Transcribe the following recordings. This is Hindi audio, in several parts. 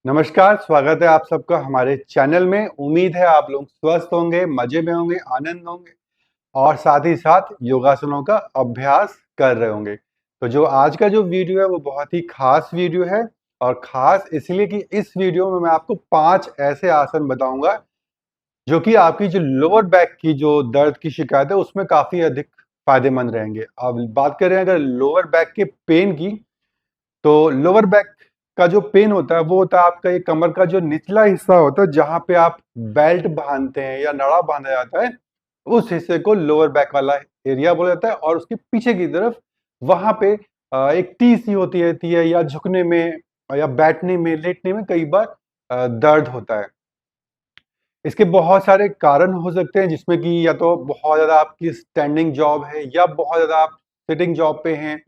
नमस्कार, स्वागत है आप सबका हमारे चैनल में। उम्मीद है आप लोग स्वस्थ होंगे, मजे में होंगे, आनंद होंगे और साथ ही साथ योगासनों का अभ्यास कर रहे होंगे। तो जो आज का जो वीडियो है वो बहुत ही खास वीडियो है और खास इसलिए कि इस वीडियो में मैं आपको 5 ऐसे आसन बताऊंगा जो कि आपकी जो लोअर बैक की जो दर्द की शिकायत है उसमें काफी अधिक फायदेमंद रहेंगे। अब बात करें अगर लोअर बैक के पेन की, तो लोअर बैक का जो पेन होता है वो होता है आपका ये कमर का जो निचला हिस्सा होता है जहां पे आप बेल्ट बांधते हैं या नड़ा बांधा जाता है, उस हिस्से को लोअर बैक वाला एरिया बोला जाता है। और उसके पीछे की तरफ वहां पे एक टी सी होती रहती है या झुकने में या बैठने में लेटने में कई बार दर्द होता है। इसके बहुत सारे कारण हो सकते हैं जिसमें कि या तो बहुत ज़्यादा आपकी स्टैंडिंग जॉब है या बहुत ज़्यादा आप सिटिंग जॉब पे हैं,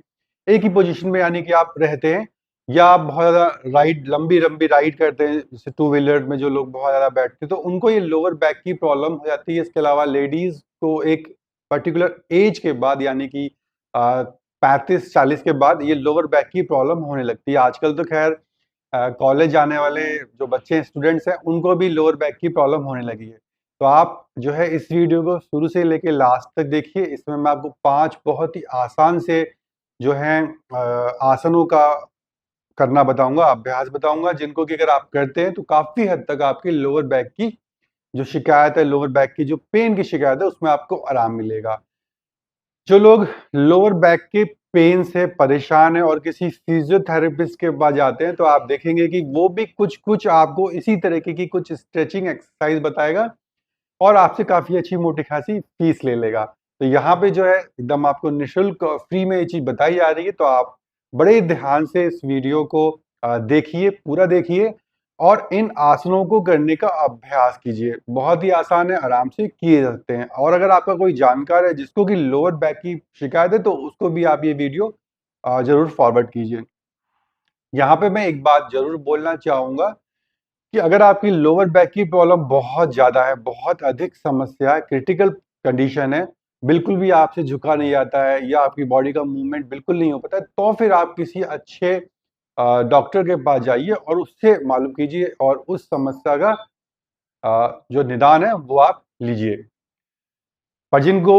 एक ही पोजीशन में यानी कि आप रहते हैं, या आप बहुत ज़्यादा लंबी लंबी राइड करते हैं, जैसे टू व्हीलर में जो लोग बहुत ज़्यादा बैठते हैं तो उनको ये लोअर बैक की प्रॉब्लम हो जाती है। इसके अलावा लेडीज़ को एक पर्टिकुलर एज के बाद यानी कि 35-40 के बाद ये लोअर बैक की प्रॉब्लम होने लगती है। आजकल तो खैर कॉलेज जाने वाले जो बच्चे स्टूडेंट्स हैं उनको भी लोअर बैक की प्रॉब्लम होने लगी है। तो आप जो है इस वीडियो को शुरू से लेके लास्ट तक देखिए। इसमें मैं आपको 5 बहुत ही आसान से जो है आसनों का करना बताऊंगा, अभ्यास बताऊंगा, जिनको कि अगर आप करते हैं तो काफी हद तक आपकी लोअर बैक की जो शिकायत है, लोअर बैक की जो पेन की शिकायत है, उसमें आपको आराम मिलेगा। जो लोग लोअर बैक के पेन से परेशान है और किसी फिजियोथेरेपिस्ट के पास जाते हैं तो आप देखेंगे कि वो भी कुछ कुछ आपको इसी तरीके की कुछ स्ट्रेचिंग एक्सरसाइज बताएगा और आपसे काफी अच्छी मोटी खासी फीस ले लेगा। तो यहाँ पे जो है एकदम आपको निशुल्क फ्री में ये चीज बताई जा रही है, तो आप बड़े ध्यान से इस वीडियो को देखिए, पूरा देखिए और इन आसनों को करने का अभ्यास कीजिए। बहुत ही आसान है, आराम से किए जा सकते हैं। और अगर आपका कोई जानकार है जिसको कि लोअर बैक की शिकायत है तो उसको भी आप ये वीडियो जरूर फॉरवर्ड कीजिए। यहाँ पे मैं एक बात जरूर बोलना चाहूंगा कि अगर आपकी लोअर बैक की प्रॉब्लम बहुत ज़्यादा है, बहुत अधिक समस्या है, क्रिटिकल कंडीशन है, बिल्कुल भी आपसे झुका नहीं जाता है या आपकी बॉडी का मूवमेंट बिल्कुल नहीं हो पाता है, तो फिर आप किसी अच्छे डॉक्टर के पास जाइए और उससे मालूम कीजिए और उस समस्या का जो निदान है वो आप लीजिए। पर जिनको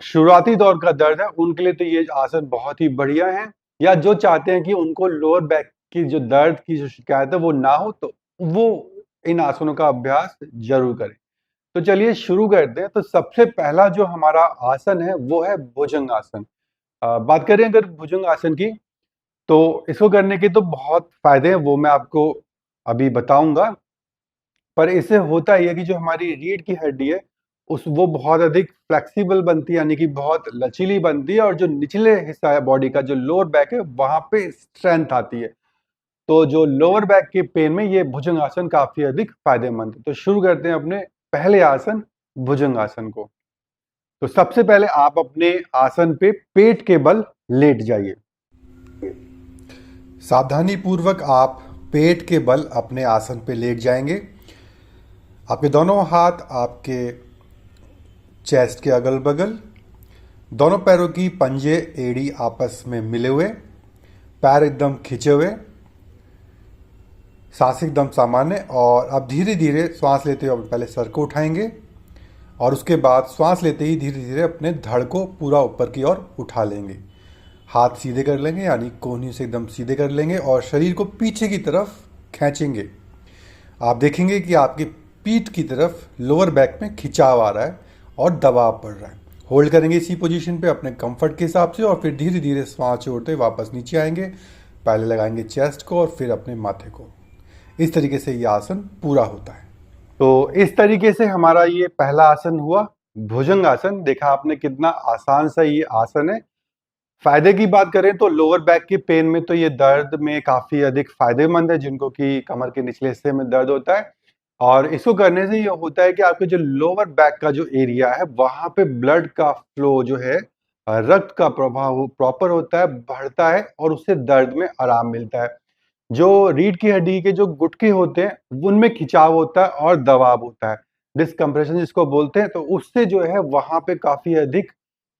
शुरुआती दौर का दर्द है उनके लिए तो ये आसन बहुत ही बढ़िया है, या जो चाहते हैं कि उनको लोअर बैक की जो दर्द की जो शिकायत है वो ना हो तो वो इन आसनों का अभ्यास जरूर करें। तो चलिए शुरू करते हैं। तो सबसे पहला जो हमारा आसन है वो है भुजंग आसन। बात करें अगर भुजंग आसन की, तो इसको करने के तो बहुत फायदे हैं, वो मैं आपको अभी बताऊंगा। पर इससे होता ही है कि जो हमारी रीढ़ की हड्डी है उस वो बहुत अधिक फ्लेक्सिबल बनती है, यानी कि बहुत लचीली बनती है, और जो निचले हिस्सा है बॉडी का जो लोअर बैक है वहां पे स्ट्रेंथ आती है। तो जो लोअर बैक के पेन में ये भुजंग आसन काफी अधिक फायदेमंद है। तो शुरू करते हैं अपने पहले आसन भुजंग आसन को। तो सबसे पहले आप अपने आसन पे पेट के बल लेट जाइए। सावधानी पूर्वक आप पेट के बल अपने आसन पे लेट जाएंगे। आपके दोनों हाथ आपके चेस्ट के अगल बगल, दोनों पैरों की पंजे एड़ी आपस में मिले हुए, पैर एकदम खिंचे हुए, सांस एकदम सामान्य। और अब धीरे धीरे श्वास लेते हुए पहले सर को उठाएंगे और उसके बाद श्वास लेते ही धीरे धीरे अपने धड़ को पूरा ऊपर की ओर उठा लेंगे। हाथ सीधे कर लेंगे यानी कोहनी से एकदम सीधे कर लेंगे और शरीर को पीछे की तरफ खींचेंगे। आप देखेंगे कि आपकी पीठ की तरफ लोअर बैक में खिंचाव आ रहा है और दबाव पड़ रहा है। होल्ड करेंगे इसी पोजीशन पे अपने कंफर्ट के हिसाब से और फिर धीरे धीरे श्वास छोड़ते वापस नीचे आएंगे। पहले लगाएंगे चेस्ट को और फिर अपने माथे को। इस तरीके से ये आसन पूरा होता है। तो इस तरीके से हमारा ये पहला आसन हुआ भुजंग आसन। देखा आपने कितना आसान सा ये आसन है। फायदे की बात करें तो लोअर बैक के पेन में तो ये दर्द में काफी अधिक फायदेमंद है, जिनको कि कमर के निचले हिस्से में दर्द होता है। और इसको करने से ये होता है कि आपके जो लोअर बैक का जो एरिया है वहां पे ब्लड का फ्लो जो है, रक्त का प्रवाह वो प्रॉपर होता है, बढ़ता है और उससे दर्द में आराम मिलता है। जो रीढ़ की हड्डी के जो गुटके होते हैं उनमें खिंचाव होता है और दबाव होता है, डिस्कम्प्रेशन जिसको बोलते हैं, तो उससे जो है वहां पे काफी अधिक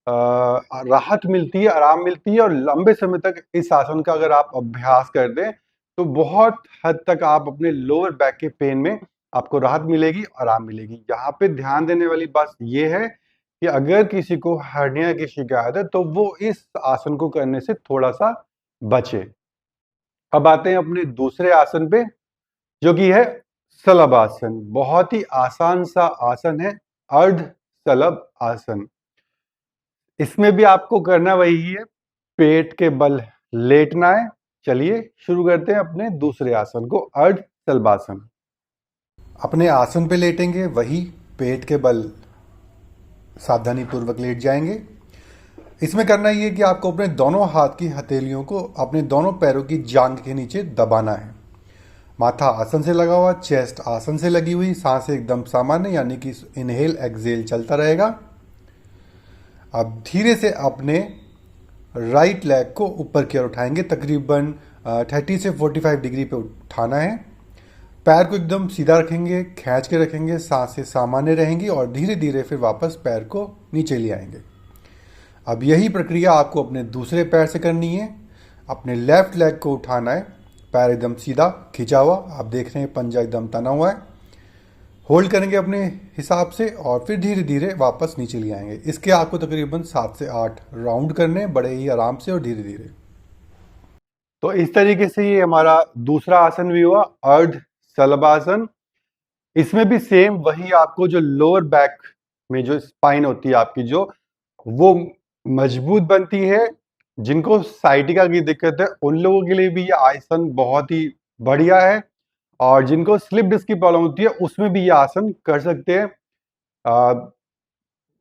राहत मिलती है, आराम मिलती है। और लंबे समय तक इस आसन का अगर आप अभ्यास कर दें तो बहुत हद तक आप अपने लोअर बैक के पेन में आपको राहत मिलेगी, आराम मिलेगी। यहाँ पे ध्यान देने वाली बात ये है कि अगर किसी को हर्निया की शिकायत है तो वो इस आसन को करने से थोड़ा सा बचे। अब आते हैं अपने दूसरे आसन पे, जो कि है शलभ आसन। बहुत ही आसान सा आसन है, अर्ध शलभ आसन। इसमें भी आपको करना वही है, पेट के बल लेटना है। चलिए शुरू करते हैं अपने दूसरे आसन को, अर्ध शलभासन। अपने आसन पे लेटेंगे, वही पेट के बल सावधानी पूर्वक लेट जाएंगे। इसमें करना ये है कि आपको अपने दोनों हाथ की हथेलियों को अपने दोनों पैरों की जांघ के नीचे दबाना है। माथा आसन से लगा हुआ, चेस्ट आसन से लगी हुई, सांसें एकदम सामान्य यानी कि इनहेल एक्सहेल चलता रहेगा। अब धीरे से अपने राइट लेग को ऊपर की ओर उठाएंगे, तकरीबन 30 से 45 डिग्री पे उठाना है। पैर को एकदम सीधा रखेंगे, खींच के रखेंगे, सांसें सामान्य रहेंगी और धीरे धीरे फिर वापस पैर को नीचे ले आएंगे। अब यही प्रक्रिया आपको अपने दूसरे पैर से करनी है। अपने लेफ्ट लेग को उठाना है, पैर एकदम सीधा खिंचा हुआ, आप देख रहे हैं पंजा एकदम तना हुआ है। होल्ड करेंगे अपने हिसाब से और फिर धीरे धीरे वापस नीचे ले आएंगे। इसके आपको तकरीबन 7 से 8 राउंड करने, बड़े ही आराम से और धीरे धीरे। तो इस तरीके से ये हमारा दूसरा आसन भी हुआ, अर्ध शलभासन। इसमें भी सेम वही, आपको जो लोअर बैक में जो स्पाइन होती है आपकी, जो वो मजबूत बनती है। जिनको साइटिका की दिक्कत है उन लोगों के लिए भी ये आसन बहुत ही बढ़िया है, और जिनको स्लिप डिस्क की प्रॉब्लम होती है उसमें भी ये आसन कर सकते हैं।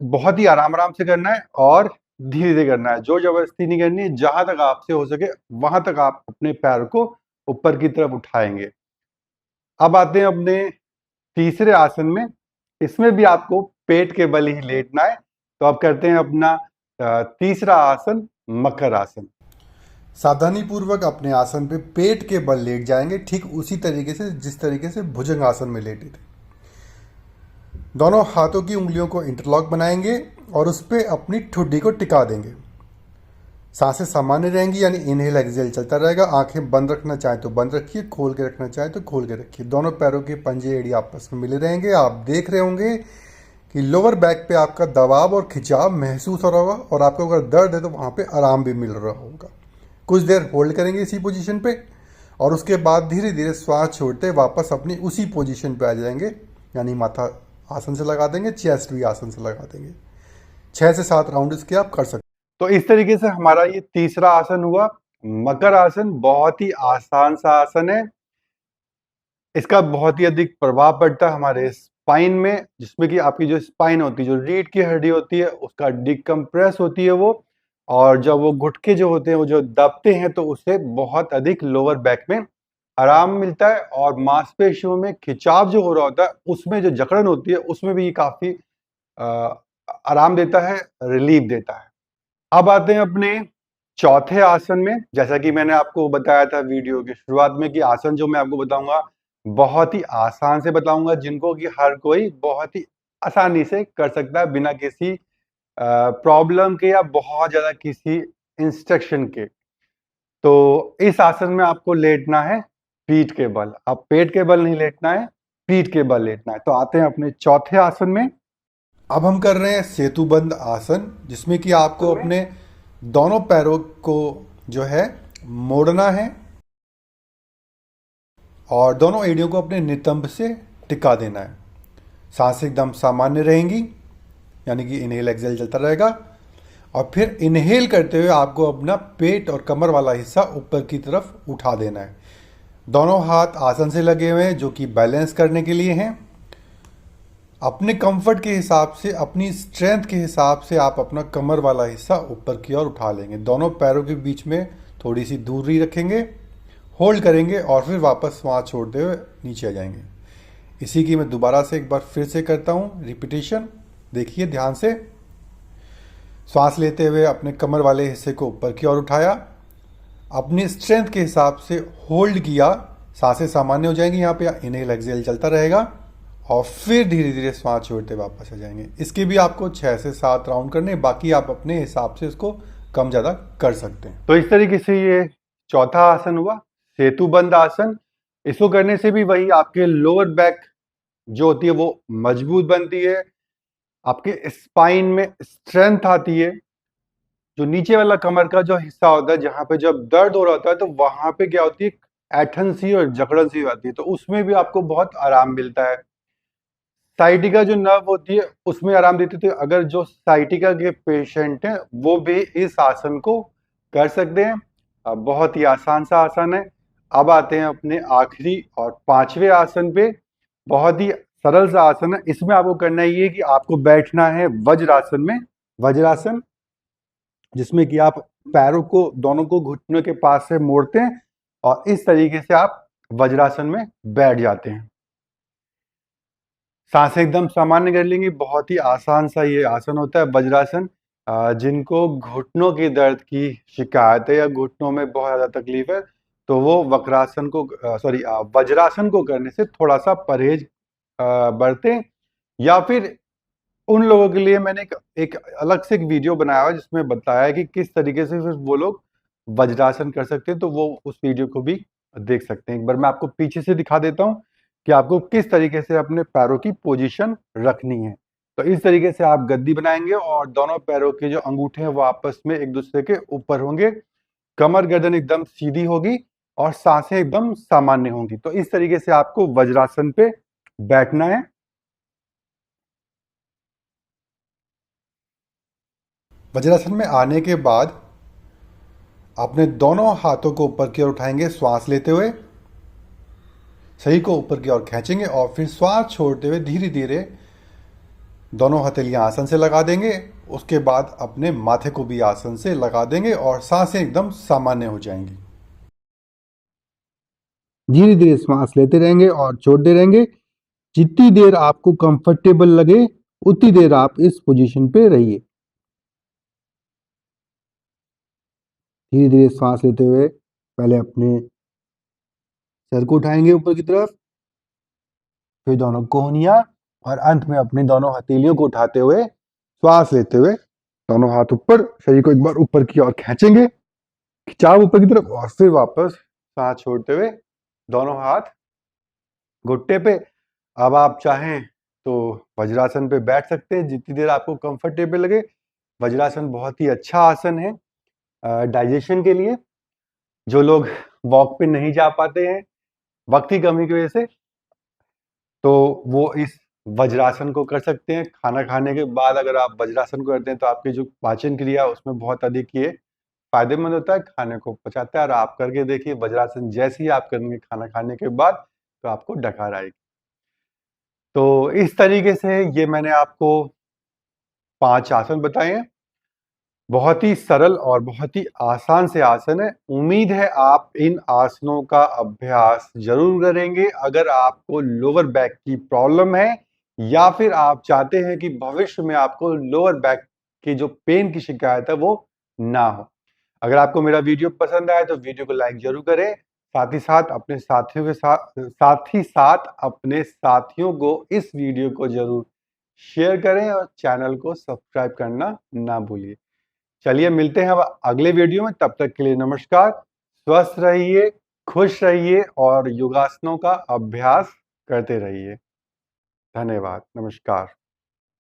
बहुत ही आराम आराम से करना है और धीरे धीरे करना है, जोर जबरदस्ती नहीं करनी है। जहां तक आपसे हो सके वहां तक आप अपने पैर को ऊपर की तरफ उठाएंगे। अब आते हैं अपने तीसरे आसन में। इसमें भी आपको पेट के बल ही लेटना है। तो अब करते हैं अपना तीसरा आसन, मकर आसन। सावधानी पूर्वक अपने आसन पे पेट के बल लेट जाएंगे, ठीक उसी तरीके से जिस तरीके से भुजंग आसन में लेटे थे। दोनों हाथों की उंगलियों को इंटरलॉक बनाएंगे और उस पर अपनी ठुड्डी को टिका देंगे। सांसें सामान्य रहेंगी यानी इनहेल एक्सहेल चलता रहेगा। आंखें बंद रखना चाहे तो बंद रखिए, खोल के रखना चाहे तो खोल के रखिए। दोनों पैरों के पंजे एड़ी आपस में मिले रहेंगे। आप देख रहे होंगे कि लोअर बैक पे आपका दबाव और खिंचाव महसूस हो रहा होगा, और आपको अगर दर्द है तो वहाँ पे आराम भी मिल रहा होगा। कुछ देर होल्ड करेंगे इसी पोजीशन पे और उसके बाद धीरे धीरे श्वास छोड़ते वापस अपनी उसी पोजीशन पे आ जाएंगे, यानी माथा आसन से लगा देंगे, चेस्ट भी आसन से लगा देंगे। 6 से 7 राउंड इसके आप कर सकते हैं। तो इस तरीके से हमारा ये तीसरा आसन हुआ, मकर आसन। बहुत ही आसान सा आसन है। इसका बहुत ही अधिक प्रभाव पड़ता है हमारे स्पाइन में, जिसमें कि आपकी जो स्पाइन होती है, जो रीढ़ की हड्डी होती है, उसका डिकम्प्रेस होती है वो, और जब वो घुटके जो होते हैं वो जो दबते हैं तो उससे बहुत अधिक लोअर बैक में आराम मिलता है, और मांसपेशियों में खिंचाव जो हो रहा होता है उसमें जो जकड़न होती है उसमें भी काफी आराम देता है, रिलीफ देता है। अब आते हैं अपने चौथे आसन में। जैसा कि मैंने आपको बताया था वीडियो की शुरुआत में कि आसन जो मैं आपको बताऊंगा बहुत ही आसान से बताऊंगा, जिनको कि हर कोई बहुत ही आसानी से कर सकता है बिना किसी प्रॉब्लम के या बहुत ज्यादा किसी इंस्ट्रक्शन के। तो इस आसन में आपको लेटना है पीठ के बल। अब पेट के बल नहीं लेटना है, पीठ के बल लेटना है। तो आते हैं अपने चौथे आसन में। अब हम कर रहे हैं सेतुबंद आसन, जिसमें कि आपको अपने दोनों पैरों को जो है मोड़ना है और दोनों एड़ियों को अपने नितंब से टिका देना है। सांसें एकदम सामान्य रहेंगी, यानी कि इनहेल एक्सहेल चलता रहेगा, और फिर इनहेल करते हुए आपको अपना पेट और कमर वाला हिस्सा ऊपर की तरफ उठा देना है। दोनों हाथ आसन से लगे हुए हैं, जो कि बैलेंस करने के लिए हैं। अपने कंफर्ट के हिसाब से, अपनी स्ट्रेंथ के हिसाब से आप अपना कमर वाला हिस्सा ऊपर की ओर उठा लेंगे। दोनों पैरों के बीच में थोड़ी सी दूरी रखेंगे, होल्ड करेंगे और फिर वापस वहाँ छोड़ते हुए नीचे आ जाएंगे। इसी की मैं दोबारा से एक बार फिर से करता हूँ रिपीटेशन, देखिए ध्यान से। सांस लेते हुए अपने कमर वाले हिस्से को ऊपर की ओर उठाया, अपनी स्ट्रेंथ के हिसाब से होल्ड किया, सांसें सामान्य हो जाएंगी, यहाँ पे इनहेल एक्सहेल चलता रहेगा, और फिर धीरे धीरे सांस छोड़ते वापस आ जाएंगे। इसके भी आपको 6 से 7 राउंड करने, बाकी आप अपने हिसाब से इसको कम ज़्यादा कर सकते हैं। तो इस तरीके से ये चौथा आसन हुआ, सेतुबंद आसन। इसको करने से भी वही आपके लोअर बैक जो होती है वो मजबूत बनती है, आपके स्पाइन में स्ट्रेंथ आती है। जो नीचे वाला कमर का जो हिस्सा होता है जहां पे जब दर्द हो रहा होता है तो वहां पे क्या होती है, ऐठन सी और जकड़न सी आती है, तो उसमें भी आपको बहुत आराम मिलता है। साइटिका जो नर्व होती है उसमें आराम देती है। तो अगर जो साइटिका के पेशेंट हैं वो भी इस आसन को कर सकते हैं। बहुत ही आसान सा आसन है। अब आते हैं अपने आखिरी और पांचवें आसन पे। बहुत ही सरल सा आसन है। इसमें आपको करना ये है कि आपको बैठना है वज्रासन में। वज्रासन जिसमें कि आप पैरों को दोनों को घुटनों के पास से मोड़ते हैं और इस तरीके से आप वज्रासन में बैठ जाते हैं। सांसें एकदम सामान्य कर लेंगे। बहुत ही आसान सा ये आसन होता है वज्रासन। जिनको घुटनों की दर्द की शिकायत है या घुटनों में बहुत ज़्यादा तकलीफ है तो वो वक्रासन को वज्रासन को करने से थोड़ा सा परहेज बरतें। या फिर उन लोगों के लिए मैंने एक अलग से एक वीडियो बनाया हुआ है जिसमें बताया है कि किस तरीके से फिर वो लोग वज्रासन कर सकते हैं, तो वो उस वीडियो को भी देख सकते हैं। एक बार मैं आपको पीछे से दिखा देता हूँ कि आपको किस तरीके से अपने पैरों की पोजीशन रखनी है। तो इस तरीके से आप गद्दी बनाएंगे और दोनों पैरों के जो अंगूठे हैं वो आपस में एक दूसरे के ऊपर होंगे। कमर गर्दन एकदम सीधी होगी और सांसें एकदम सामान्य होंगी। तो इस तरीके से आपको वज्रासन पे बैठना है। वज्रासन में आने के बाद अपने दोनों हाथों को ऊपर की ओर उठाएंगे श्वास लेते हुए, शरीर को ऊपर की ओर खींचेंगे और फिर श्वास छोड़ते हुए धीरे धीरे दोनों हथेलियां आसन से लगा देंगे। उसके बाद अपने माथे को भी आसन से लगा देंगे और सांसें एकदम सामान्य हो जाएंगी। धीरे धीरे श्वास लेते रहेंगे और छोड़ते रहेंगे। जितनी देर आपको कंफर्टेबल लगे उतनी देर आप इस पोजीशन पे रहिए। धीरे धीरे सांस लेते हुए पहले अपने सर को उठाएंगे ऊपर की तरफ, फिर दोनों कोहनियां और अंत में अपनी दोनों हथेलियों को उठाते हुए श्वास लेते हुए दोनों हाथ ऊपर, शरीर को एक बार ऊपर की ओर खींचेंगे, खिंचाव ऊपर की तरफ, और फिर वापस सांस छोड़ते हुए दोनों हाथ घुट्टे पे। अब आप चाहें तो वज्रासन पे बैठ सकते हैं जितनी देर आपको कंफर्टेबल लगे। वज्रासन बहुत ही अच्छा आसन है डाइजेशन के लिए। जो लोग वॉक पे नहीं जा पाते हैं वक्त की कमी की वजह से, तो वो इस वज्रासन को कर सकते हैं। खाना खाने के बाद अगर आप वज्रासन को करते हैं तो आपकी जो पाचन क्रिया है उसमें बहुत अधिक ये फायदेमंद होता है, खाने को पचाता है। और आप करके देखिए वज्रासन जैसे ही आप करेंगे खाना खाने के बाद तो आपको डकार आएगी। तो इस तरीके से ये मैंने आपको 5 आसन बताए हैं। बहुत ही सरल और बहुत ही आसान से आसन है। उम्मीद है आप इन आसनों का अभ्यास जरूर करेंगे। अगर आपको लोअर बैक की प्रॉब्लम है या फिर आप चाहते हैं कि भविष्य में आपको लोअर बैक की जो पेन की शिकायत है वो ना हो। अगर आपको मेरा वीडियो पसंद आए तो वीडियो को लाइक जरूर करें। साथ ही साथ अपने साथियों को इस वीडियो को जरूर शेयर करें और चैनल को सब्सक्राइब करना ना भूलिए। चलिए मिलते हैं अब अगले वीडियो में। तब तक के लिए नमस्कार। स्वस्थ रहिए, खुश रहिए और योगासनों का अभ्यास करते रहिए। धन्यवाद। नमस्कार।